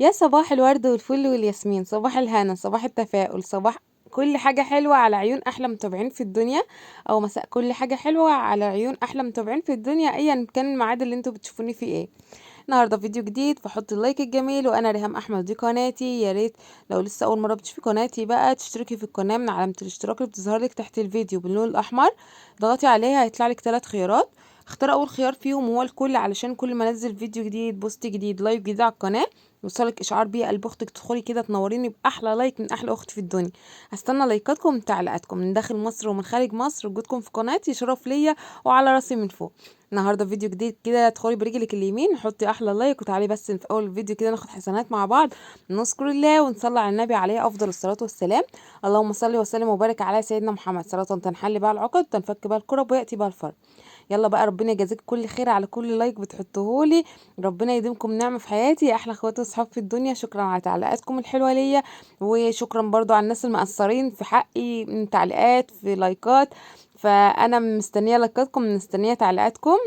يا صباح الورد والفل والياسمين، صباح الهنا، صباح التفاؤل، صباح كل حاجة حلوة على عيون أحلى متابعين في الدنيا، أو مساء كل حاجة حلوة على عيون أحلى متابعين في الدنيا، أيا كان الميعاد اللي انتوا بتشوفوني فيه ايه. النهارده فيديو جديد، فحط اللايك الجميل. وانا ريهام احمد، دي قناتي. يا ريت لو لسه اول مره بتشوفي قناتي بقى تشتركي في القناه من علامه الاشتراك اللي بتظهر لك تحت الفيديو باللون الاحمر. ضغطي عليها هيطلع لك 3 خيارات. اختار اول خيار فيهم وهو الكل، علشان كل ما انزل فيديو جديد، بوست جديد، لايف جديد على القناه يوصلك اشعار بيه قلب اختك، تدخلي كده تنوريني باحلى لايك من احلى اخت في الدنيا. هستنى لايكاتكم وتعليقاتكم من داخل مصر ومن خارج مصر. وجودكم في قناتي شرف ليا وعلى راسي من فوق. النهارده فيديو جديد كده، ادخلي برجلك اليمين حطي احلى لايك وتعالي بس في اول الفيديو كده ناخد حسنات مع بعض. نذكر الله ونصلي على النبي عليه افضل الصلاه والسلام. اللهم صل وسلم وبارك على سيدنا محمد، صلاه تنحل بها العقد تنفك بها الكرب وياتي بها الفرج. يلا بقى، ربنا يجازيك كل خير على كل لايك بتحطوهولي. ربنا يديمكم نعمه في حياتي يا احلى اخواتي واصحاب في الدنيا. شكرا على تعليقاتكم الحلوه ليا، وشكرا برضو على الناس المقصرين في حقي من تعليقات في لايكات. فانا مستنيه لايكاتكم، مستنيه تعليقاتكم.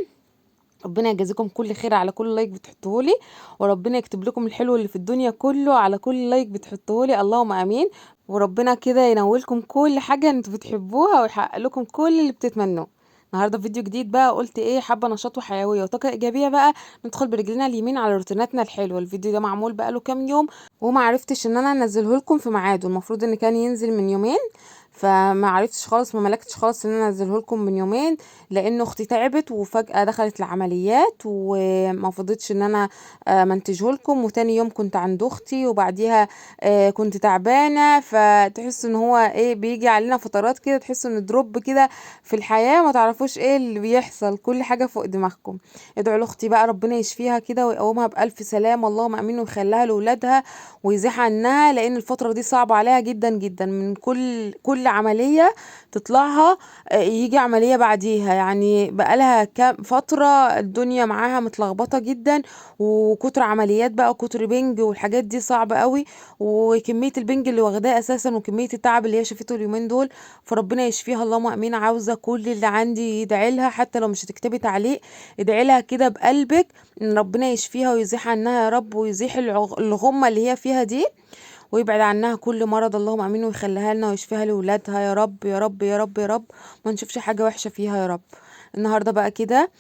ربنا يجازيكم كل خير على كل لايك بتحطوهولي، وربنا يكتب لكم الحلو اللي في الدنيا كله على كل لايك بتحطوهولي، اللهم امين. وربنا كده ينولكم كل حاجه انتوا بتحبوها ويحقق لكم كل اللي بتتمنوه. النهارده فيديو جديد بقى، قلت ايه، حابه نشاط وحيويه وطاقه ايجابيه بقى. ندخل برجلنا اليمين على روتيناتنا الحلوه. الفيديو ده معمول بقى له كام يوم وما عرفتش ان انا انزله لكم في ميعاده، المفروض ان كان ينزل من يومين. فما عرفتش خالص، ما ملكتش خالص ان انا انزله لكم من يومين، لان اختي تعبت وفجأة دخلت العمليات وما فضيتش ان انا منتجه لكم. وتاني يوم كنت عند اختي، وبعديها كنت تعبانة. فتحس ان هو ايه، بيجي علينا فترات كده تحس ان دروب كده في الحياة، ما تعرفوش ايه اللي بيحصل، كل حاجة فوق دماغكم. ادعوا لاختي بقى ربنا يشفيها كده ويقومها بألف سلام، اللهم امين، ويخليها لاولادها ويزيح عنها، لان الفترة دي صعبة عليها جدا جدا. من كل عملية تطلعها يجي عملية بعديها، يعني بقالها كام فترة الدنيا معاها متلخبطة جدا، وكتر عمليات بقى وكتر بنج والحاجات دي صعبة قوي. وكمية البنج اللي واخداه اساسا وكمية التعب اللي هي شافته اليومين دول، فربنا يشفيها اللهم امين. عاوزة كل اللي عندي يدعي لها، حتى لو مش هتكتبي تعليق ادعي لها كده بقلبك ان ربنا يشفيها ويزيح عنها يا رب، ويزيح الغمة اللي هي فيها دي، ويبعد عنها كل مرض اللهم امين، ويخليها لنا ويشفيها لاولادها يا رب يا رب يا رب يا رب. ما نشوفش حاجه وحشه فيها يا رب. النهارده بقى كده،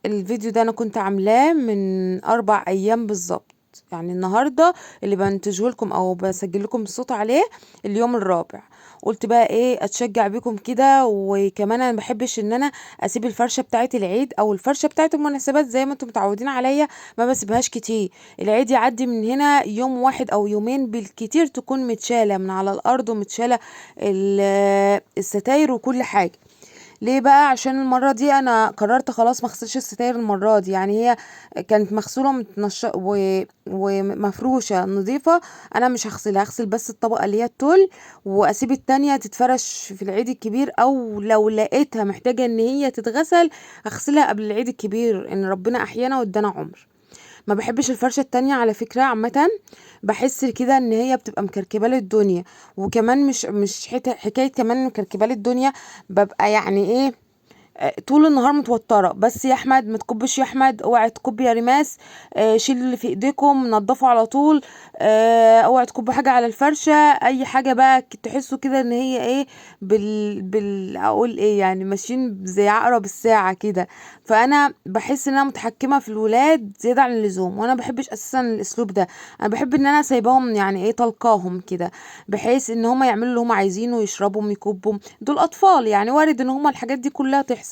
الفيديو ده انا كنت عاملاه من 4 ايام بالظبط. يعني النهارده اللي بنتجه لكم او بسجل لكم الصوت عليه اليوم الرابع. قلت بقى ايه، اتشجع بيكم كده. وكمان انا ما بحبش ان انا اسيب الفرشه بتاعه العيد او الفرشه بتاعه المناسبات زي ما انتم متعودين عليا، ما بسيبهاش كتير. العيد يعدي من هنا يوم واحد او يومين بالكتير تكون متشالة من على الارض، ومتشالة الستاير وكل حاجة. ليه بقى؟ عشان المرة دي انا قررت خلاص ما اغسلش الستاير المرة دي. يعني هي كانت مغسولة ومفروشة نظيفة. انا مش هغسلها، هغسل بس الطبقة اللي هي التول، واسيب التانية تتفرش في العيد الكبير، او لو لقيتها محتاجة ان هي تتغسل اغسلها قبل العيد الكبير، ان ربنا احيانا وادانا عمر. ما بحبش الفرشة التانية على فكرة عامة. بحس كده ان هي بتبقى مكركبة للدنيا. وكمان مش حكاية كمان مكركبة للدنيا. ببقى يعني ايه، طول النهار متوتره. بس يا احمد ما تكبش، يا احمد اوعي تكب، يا ريماس شيل اللي في ايديكم نضفوا على طول. اوعي تكبوا حاجه على الفرشه، اي حاجه بقى تحسوا كده ان هي ايه، اقول ايه، يعني ماشيين زي عقرب الساعه كده. فانا بحس ان انا متحكمه في الولاد زياده عن اللزوم، وانا بحبش اساسا الاسلوب ده. انا بحب ان انا سايباهم يعني ايه، طلقاهم كده، بحيث ان هم يعملوا اللي هم عايزينه ويشربوا ويكبوا. دول اطفال يعني، وارد ان هم الحاجات دي كلها تحصل.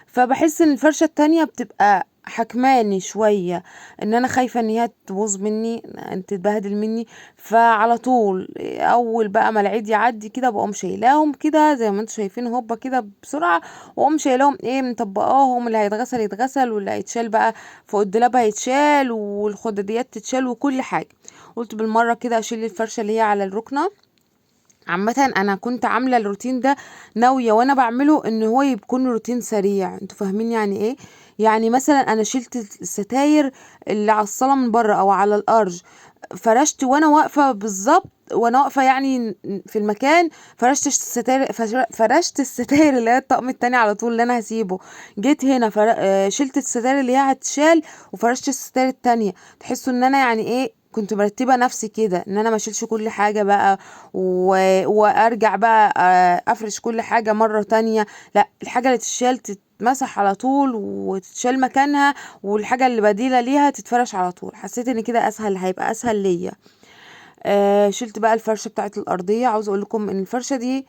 فبحس ان الفرشة التانية بتبقى حكماني شوية، ان انا خايفة ان هي تبوظ مني، ان تتبهدل مني. فعلى طول اول بقى ما العيد يعدي كده بقوم شايلاهم كده زي ما انتم شايفين، هوبا كده بسرعة. واقوم شايلاهم ايه، مطبقاهم، اللي هيتغسل يتغسل، واللي هيتشال بقى فوق الدولاب هيتشال، والخداديات تتشال وكل حاجة. قلت بالمرة كده اشيل الفرشة اللي هي على الركنة. عامة انا كنت عاملة الروتين ده ناوية وانا بعمله ان هو يكون روتين سريع. انتوا فاهمين يعني ايه؟ يعني مثلا انا شلت الستاير اللي على الصالة من بره او على الارج، فرشت وانا واقفة بالظبط وانا واقفه يعني في المكان، فرشت الستاير اللي هي الطقم التاني على طول اللي انا هسيبه. جيت هنا شلت الستاير اللي هي هتشال وفرشت الستاير التانية. تحسوا ان انا يعني ايه كنت مرتبه نفسي كده، ان انا ما اشيلش كل حاجه بقى وارجع بقى افرش كل حاجه مره تانية. لا، الحاجه اللي تتشال تتمسح على طول وتتشال مكانها، والحاجه اللي بديله ليها تتفرش على طول. حسيت ان كده اسهل، هيبقى اسهل ليا. شلت بقى الفرشه بتاعت الارضيه. عاوز اقول لكم ان الفرشه دي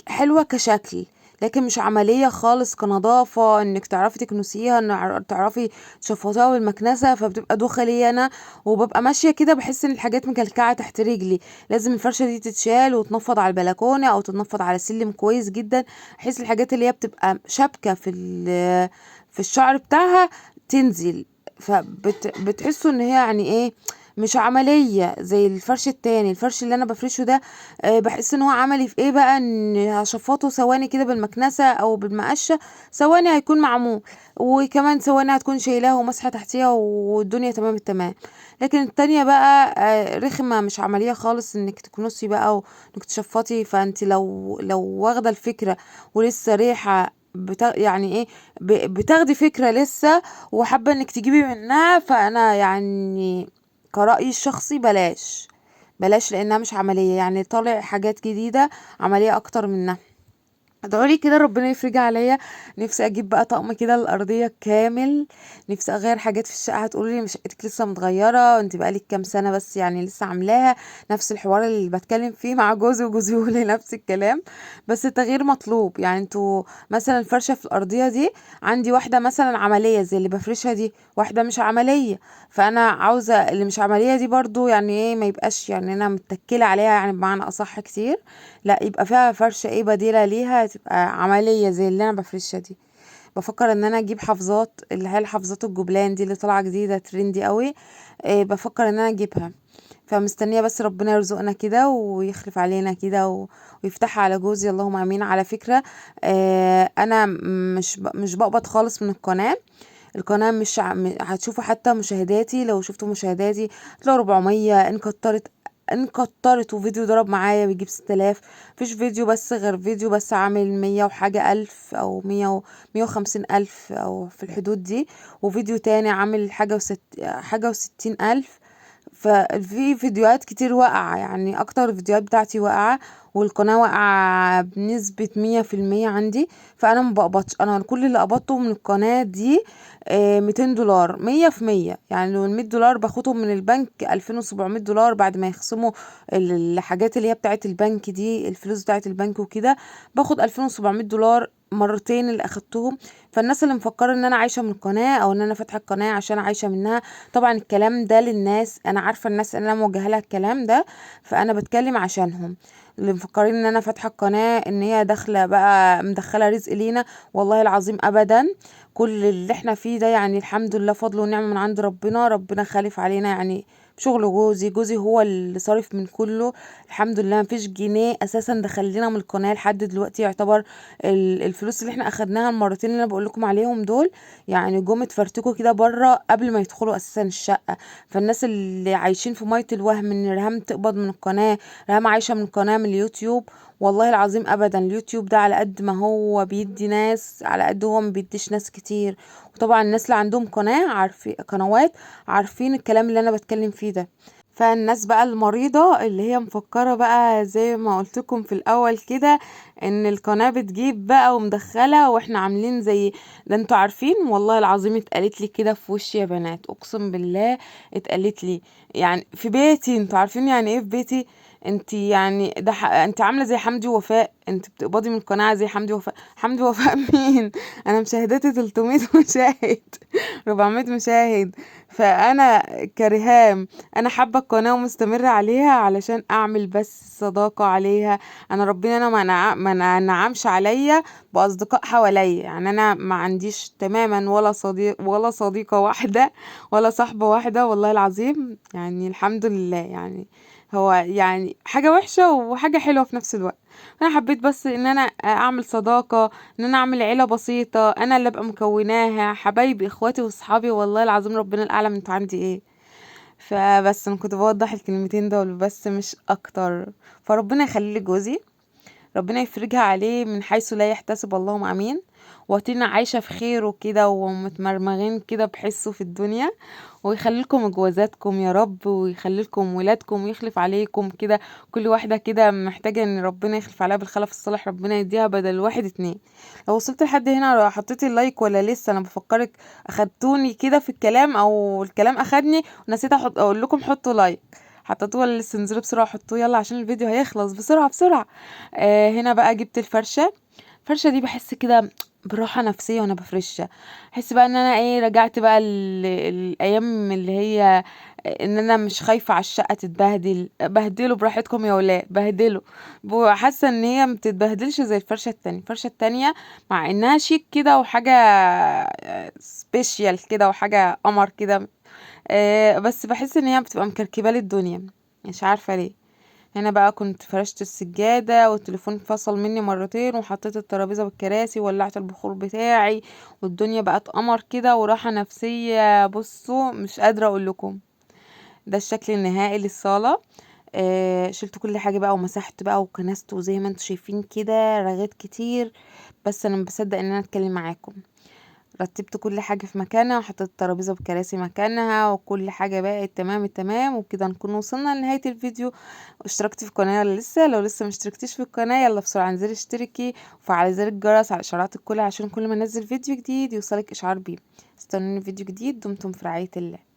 حلوة كشكل، لكن مش عملية خالص كنظافة انك تعرفي تكنسيها، ان تعرفي تشفطيها بالمكنسة. فبتبقى دوخة لي انا، وببقى ماشية كده بحس ان الحاجات مكلكعة تحت رجلي. لازم الفرشة دي تتشال وتنفض على البلكونة او تتنفض على السلم كويس جدا، بحيث الحاجات اللي هي بتبقى شابكة في الشعر بتاعها تنزل. فبتحسوا ان هي يعني ايه مش عملية زي الفرش التاني. الفرش اللي انا بفرشه ده بحس ان هو عملي في ايه بقى، ان هشفطه ثواني كده بالمكنسة او بالمقشة، ثواني هيكون معمول، وكمان ثواني هتكون شايلاه ومسحة تحتيها والدنيا تمام التمام. لكن التانية بقى رخمة، مش عملية خالص انك تكنسي بقى وانك تشفطي. فانت لو واخدة الفكرة ولسه ريحة يعني ايه بتاخدي فكرة لسه وحابة انك تجيبي منها، فانا يعني كرأيي الشخصي بلاش لانها مش عملية. يعني طالع حاجات جديدة عملية اكتر منها. ادعولي كده ربنا يفرجها عليا. نفسي اجيب بقى طقم كده الارضيه كامل. نفسي اغير حاجات في الشقه. هتقولي لي مش شقتك لسه متغيره وانت بقالك كام سنه بس يعني لسه عاملاها؟ نفس الحوار اللي بتكلم فيه مع جوزي، وجوزي يقول لي نفس الكلام. بس التغيير مطلوب. يعني انتوا مثلا الفرشه في الارضيه دي عندي واحده مثلا عمليه زي اللي بفرشها دي، واحده مش عمليه. فانا عاوزه اللي مش عمليه دي برضو يعني ايه ما يبقاش يعني انا متكله عليها يعني بمعنى اصح كتير. لا، يبقى فيها فرشة ايه بديلة ليها تبقى عملية زي اللي انا بفرشها دي. بفكر ان انا اجيب حفاظات اللي هي الحفاظات الجبلان دي اللي طالعة جديدة ترندي قوي. بفكر ان انا اجيبها. فمستنية بس ربنا يرزقنا كده ويخلف علينا كده ويفتحها على جوزي، اللهم امين. على فكرة انا مش بقبض خالص من القناة. القناة مش هتشوفوا حتى مشاهداتي، لو شفتوا مشاهداتي هتلاقوا 400 ان كترت وفيديو ضرب معايا بيجيب 6000. مفيش فيديو بس غير فيديو بس عامل 100 وحاجة الف او 150 الف او في الحدود دي، وفيديو تاني عامل حاجة وستين الف. ففي فيديوهات كتير واقعة، يعني اكتر الفيديوهات بتاعتي واقعة، والقناة واقعة بنسبة 100% عندي. فانا مبقبضش. انا كل اللي قبضته من القناة دي 200 دولار، 100%. يعني لو 100 دولار باخدهم من البنك 2700 دولار بعد ما يخصموا الحاجات اللي هي بتاعت البنك دي، الفلوس بتاعت البنك وكده. باخد 2700 دولار مرتين اللي اخدتهم. فالناس اللي مفكره ان انا عايشه من القناه او ان انا فاتحه القناه عشان عايشه منها، طبعا الكلام ده للناس. انا عارفه الناس اللي انا موجهه لها الكلام ده، فانا بتكلم عشانهم. اللي مفكرين ان انا فاتحه القناه ان هي داخله بقى مدخله رزق لينا، والله العظيم ابدا. كل اللي احنا فيه ده يعني الحمد لله فضل ونعمه من عند ربنا. ربنا خالف علينا يعني بشغل جوزي هو اللي صارف من كله. الحمد لله مفيش جنيه اساسا دخل لنا من القناه لحد دلوقتي. يعتبر الفلوس اللي احنا اخدناها المرتين اللي انا بقول لكم عليهم دول يعني جم اتفرتكوا كده بره قبل ما يدخلوا اساسا الشقه. فالناس اللي عايشين في ميه الوهم ان ريهام تقبض من القناه، ريهام عايشه من القناه من اليوتيوب، والله العظيم ابدا. اليوتيوب ده على قد ما هو بيدي ناس على قد هو ما بيديش ناس كتير. وطبعا الناس اللي عندهم قنوات عارفين الكلام اللي انا بتكلم فيه ده. فالناس بقى المريضة اللي هي مفكرة بقى زي ما قلتلكم في الأول كده ان القناة بتجيب بقى ومدخلة واحنا عاملين زي ده. انتوا عارفين والله العظيم اتقالت لي كده في وشي يا بنات، اقسم بالله اتقالت لي يعني في بيتي. انتوا عارفين يعني ايه في بيتي؟ انت يعني انت عامله زي حمدي ووفاء. انت بتقبضي من القناه زي حمدي ووفاء. حمدي ووفاء مين؟ انا مشاهداتي 300 مشاهد، 400 مشاهد. فانا كرهام، انا حابه القناه ومستمره عليها علشان اعمل بس صداقه عليها. انا ربنا انا ما نعمش عليا باصدقاء حواليا. يعني انا ما عنديش تماما ولا صديق ولا صديقه واحده ولا صاحبه واحده، والله العظيم يعني الحمد لله. يعني هو يعني حاجه وحشه وحاجه حلوه في نفس الوقت. انا حبيت بس ان انا اعمل صداقه، ان انا اعمل عيله بسيطه انا اللي ابقى مكوناها، حبايبي اخواتي واصحابي. والله العظيم ربنا الاعلم انتوا عندي ايه. فبس انا كنت بوضح الكلمتين دول بس مش اكتر. فربنا يخلي لي جوزي، ربنا يفرجها عليه من حيث لا يحتسب، اللهم امين. واتينا عايشة في خير وكده ومتمرمغين كده بحسه في الدنيا، ويخلي لكم جوازاتكم يا رب، ويخلي لكم ولادكم ويخلف عليكم كده. كل واحدة كده محتاجة ان ربنا يخلف عليها بالخلف الصالح، ربنا يديها بدل واحد اتنين. لو وصلت لحد هنا حطيتي اللايك ولا لسه؟ انا بفكرك اخدتوني كده في الكلام او الكلام اخدني ونسيت اقول لكم حطوا لايك. حطيتوه ولا لسه؟ انزلوا بسرعة حطوه يلا عشان الفيديو هيخلص بسرعة بسرعة. هنا بقى جبت الفرشة. الفرشة دي بحس كده براحة نفسية وانا بفرشها. احس بقى ان انا ايه، رجعت بقى الايام اللي هي ان انا مش خايفة على الشقة تتبهدل. بهدلوا براحتكم يا ولاد بهدلوا. حاسة ان هي متتبهدلش زي الفرشة التانية. الفرشة التانية مع انها شيك كده وحاجة سبيشيال كده وحاجة قمر كده، بس بحس ان هي بتبقى مكركبة لي الدنيا، مش عارفة ليه. هنا بقى كنت فرشت السجادة والتليفون فصل مني مرتين، وحطيت الترابيزة والكراسي وولعت البخور بتاعي، والدنيا بقت قمر كده وراحة نفسية. بصوا مش قادرة اقول لكم. ده الشكل النهائي للصالة. شلت كل حاجة بقى ومسحت بقى وكنست، وزي ما انتوا شايفين كده رغيت كتير. بس انا مبصدق ان انا اتكلم معاكم. رتبت كل حاجة في مكانها، وحطيت الترابيزة والكراسي مكانها، وكل حاجة بقت تمام التمام. وكده نكون وصلنا لنهاية الفيديو. اشتركتي في القناة ولا لسه؟ لو لسه مشتركتيش في القناة يلا بسرعة انزلي اشتركي، وفعلي زر الجرس على اشعارات الكل عشان كل ما انزل فيديو جديد يوصلك اشعار بيه. استنوني فيديو جديد. دمتم في رعاية الله.